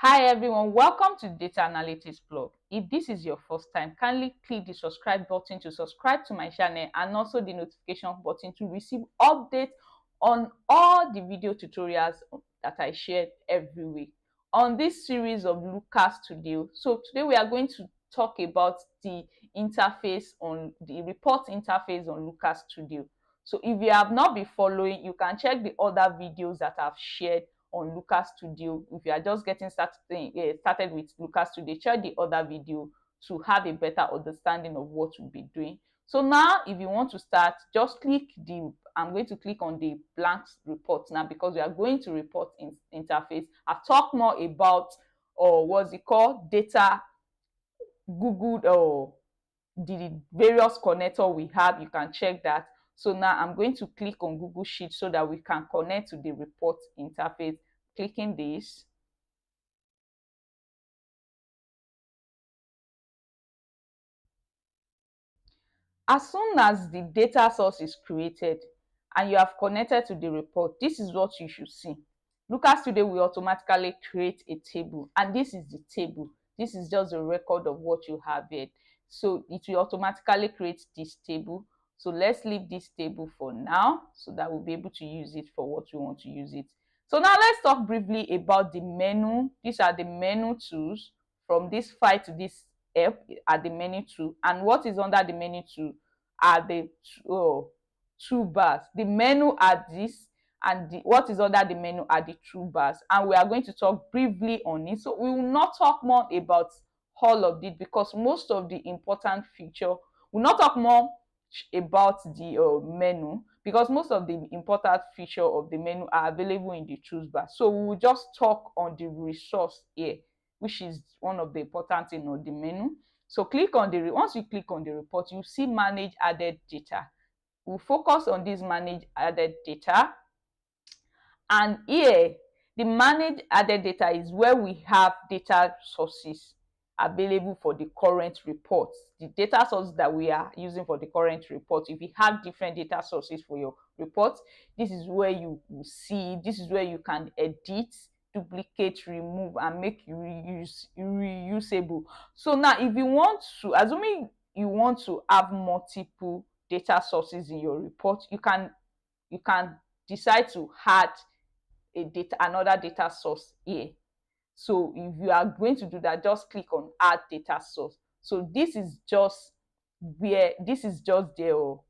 Hi everyone, welcome to Data Analytics blog. If this is your first time, kindly click the subscribe button to subscribe to my channel and also the notification button to receive updates on all the video tutorials that I share every week on this series of Lucas Studio. So today we are going to talk about the interface on the report interface on Lucas Studio. So if you have not been following, you can check the other videos that I've shared on Lucas Studio. If you are just getting started with Lucas Studio, check the other video to have a better understanding of what we'll be doing. So now if you want to start, just I'm going to click on the blank report now because we are going to report in interface. I've talked more about what's it called, data, Google, or the various connector we have. You can check that. So now I'm going to click on Google Sheets so that we can connect to the report interface. Clicking this. As soon as the data source is created and you have connected to the report, this is what you should see. Lucas Studio will automatically create a table, and this is the table. This is just a record of what you have here. So it will automatically create this table. So let's leave this table for now so that we'll be able to use it for what we want to use it. So now let's talk briefly about the menu. These are the menu tools. From this file to this app are the menu tool, and what is under the menu tool are the toolbars. The menu are this, and what is under the menu are the toolbars, and we are going to talk briefly on it. So we will not talk more about all of it because most of the important feature will not talk more about the menu because most of the important feature of the menu are available in the toolbar. So we will just talk on the resource here, which is one of the important thing on the menu. So click on once you click on the report, you see manage added data. We'll focus on this manage added data, and here the manage added data is where we have data sources available for the current reports, the data sources that we are using for the current report. If you have different data sources for your report, this is where you will see, this is where you can edit, duplicate, remove, and make reusable. So now if you want to, assuming you want to have multiple data sources in your report, you can decide to add another data source here. So if you are going to do that, just click on add data source. So this is just the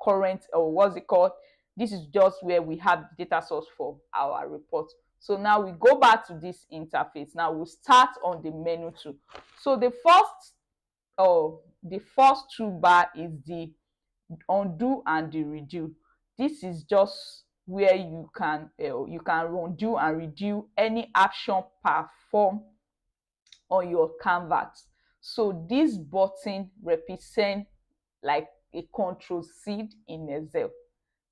current, or what's it called, this is just where we have the data source for our report. So now we go back to this interface. Now we'll start on the menu tool. So the first toolbar is the undo and the redo. This is just where you can undo and redo any action performed on your canvas. So this button represents like a control C in Excel.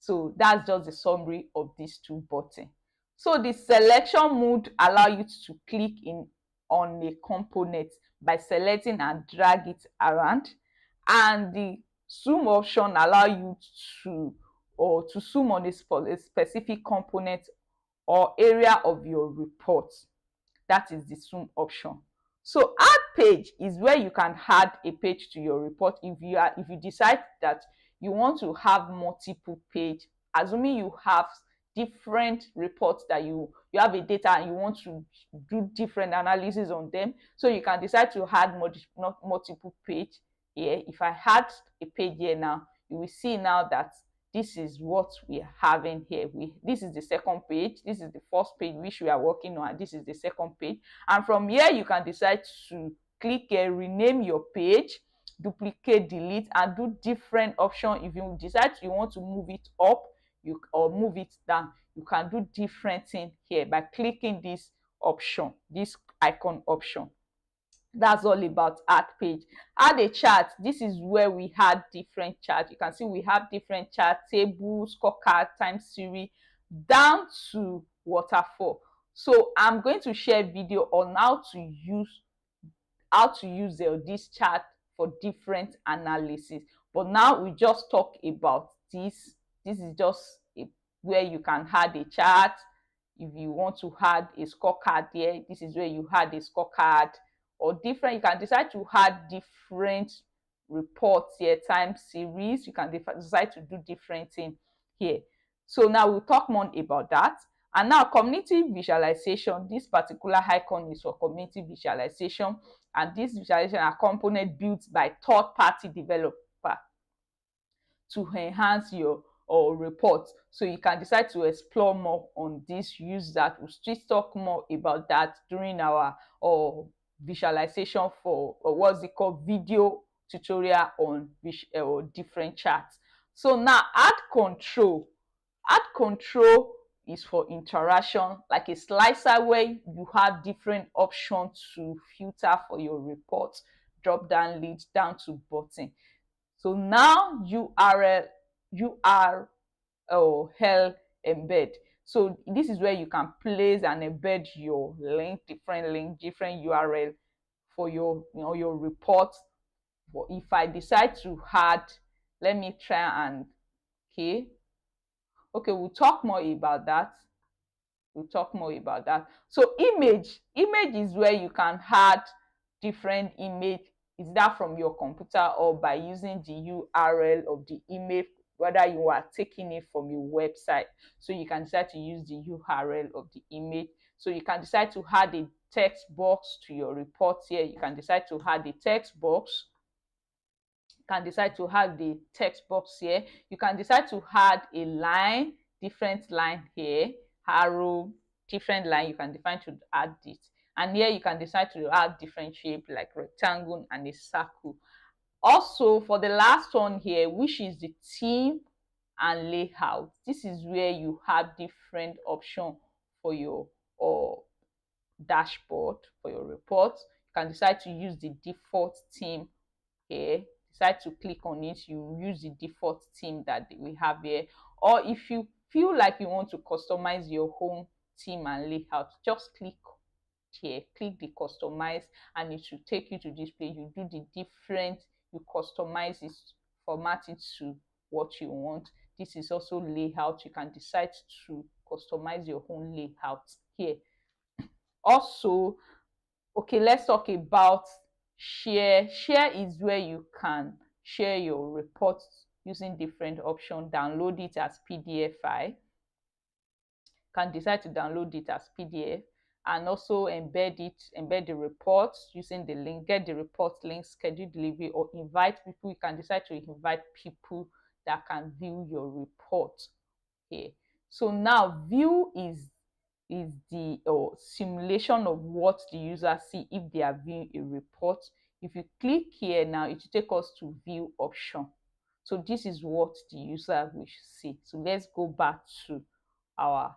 So that's just the summary of these two buttons. So the selection mode allows you to click on a component by selecting and drag it around, and the zoom option allow you to zoom on a specific component or area of your report. That is the zoom option. So add page is where you can add a page to your report if you decide that you want to have multiple page, assuming you have different reports that you have a data and you want to do different analysis on them. So you can decide to add multiple page here. If I add a page here now, you will see now that this is what we are having here. This is the second page, this is the first page which we are working on, and this is the second page. And from here you can decide to click here, rename your page, duplicate, delete, and do different options. If you decide you want to move it up or move it down, you can do different things here by clicking this option, this icon option. That's all about add page. Add a chart. This is where we had different charts. You can see we have different chart, table, scorecard, time series, down to waterfall. So I'm going to share a video on how to use this chart for different analysis. But now we just talk about this. This is just where you can add a chart, if you want to add a scorecard here, this is where you add a scorecard, or different, you can decide to add different reports here, time series. You can decide to do different things here. So now we'll talk more about that. And now community visualization, this particular icon is for community visualization, and this visualization are component built by third-party developer to enhance your report. So you can decide to explore more on this, use that. We'll still talk more about that during our visualization for what's it called, video tutorial on different charts. So now add control. Add control is for interaction, like a slicer where you have different options to filter for your report, drop down lead down to button. So now URL embed. So this is where you can place and embed your link, different URL for your your report. But if I decide to add, let me try and okay, we'll talk more about that. So image is where you can add different image. Is that from your computer or by using the URL of the image, whether you are taking it from your website. So you can decide to use the URL of the image. So you can decide to add a text box to your report here. You can decide to add a text box. You can decide to add the text box here. You can decide to add a line, different line here, arrow, different line. You can define to add it. And here you can decide to add different shape like rectangle and a circle. Also, for the last one here, which is the theme and layout, this is where you have different options for your dashboard, for your report. You can decide to use the default theme here. Decide to click on it, you use the default theme that we have here. Or if you feel like you want to customize your home theme and layout, just click here, click the customize, and it will take you to this page. You do the different, you customize it, format it to what you want. This is also layout. You can decide to customize your own layout here. Also, okay, let's talk about share. Share is where you can share your reports using different options. Download it as PDF file. Can decide to download it as PDF, and also embed the reports using the link, get the report link, schedule delivery, or invite people. You can decide to invite people that can view your report here. So now view is the simulation of what the user see if they are viewing a report. If you click here now, it will take us to view option. So this is what the user will see. So let's go back to our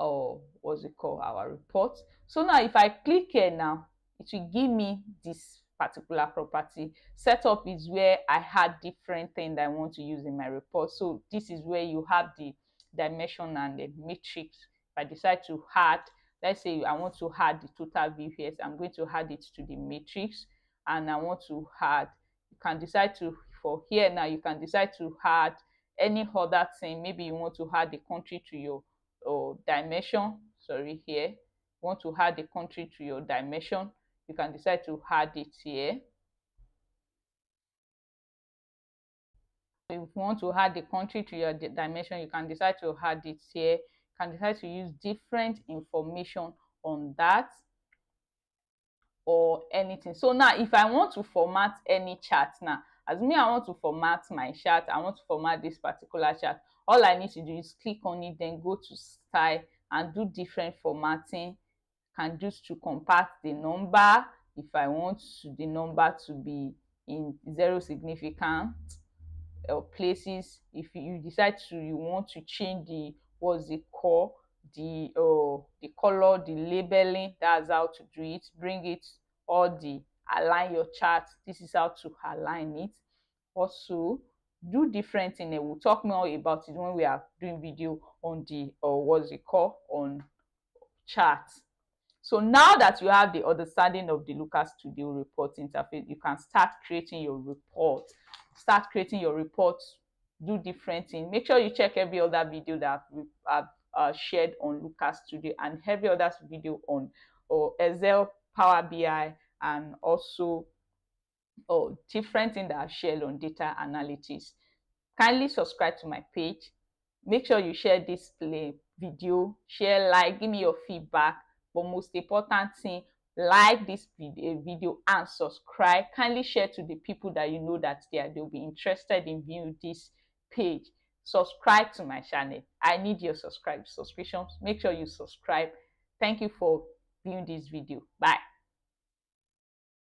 our report. So now if I click here now, it will give me this particular property. Setup is where I had different things that I want to use in my report. So this is where you have the dimension and the matrix. If I decide to add, let's say I want to add the total view here, so I'm going to add it to the matrix, and I want to add, you can decide to, for here now, you can decide to add any other thing. Maybe you want to add the country to your dimension. Sorry, here you want to add the country to your dimension. You can decide to add it here. If you want to add the country to your dimension, you can decide to add it here. You can decide to use different information on that or anything. So now if I want to format any chart, now as me, I want to format my chart, I want to format this particular chart, all I need to do is click on it, then go to style and do different formatting. Can choose to compact the number if I want the number to be in zero significant places. If you decide to, you want to change the what's it called, the color, the labeling, that's how to do it. Bring it, or the align your chart, this is how to align it. Also do different thing. We'll talk more about it when we are doing video on the what's it called, on charts. So now that you have the understanding of the Looker Studio report interface, you can start creating your report. Do different things. Make sure you check every other video that I've shared on Lucas Studio, and every other video on Excel, Power BI, and also different things that are shared on data analytics. Kindly subscribe to my page. Make sure you share this video, share, like, give me your feedback. But most important thing, like this video and subscribe. Kindly share to the people that you know that they'll be interested in viewing this page. Subscribe to my channel. I need your subscriptions. Make sure you subscribe. Thank you for viewing this video. Bye.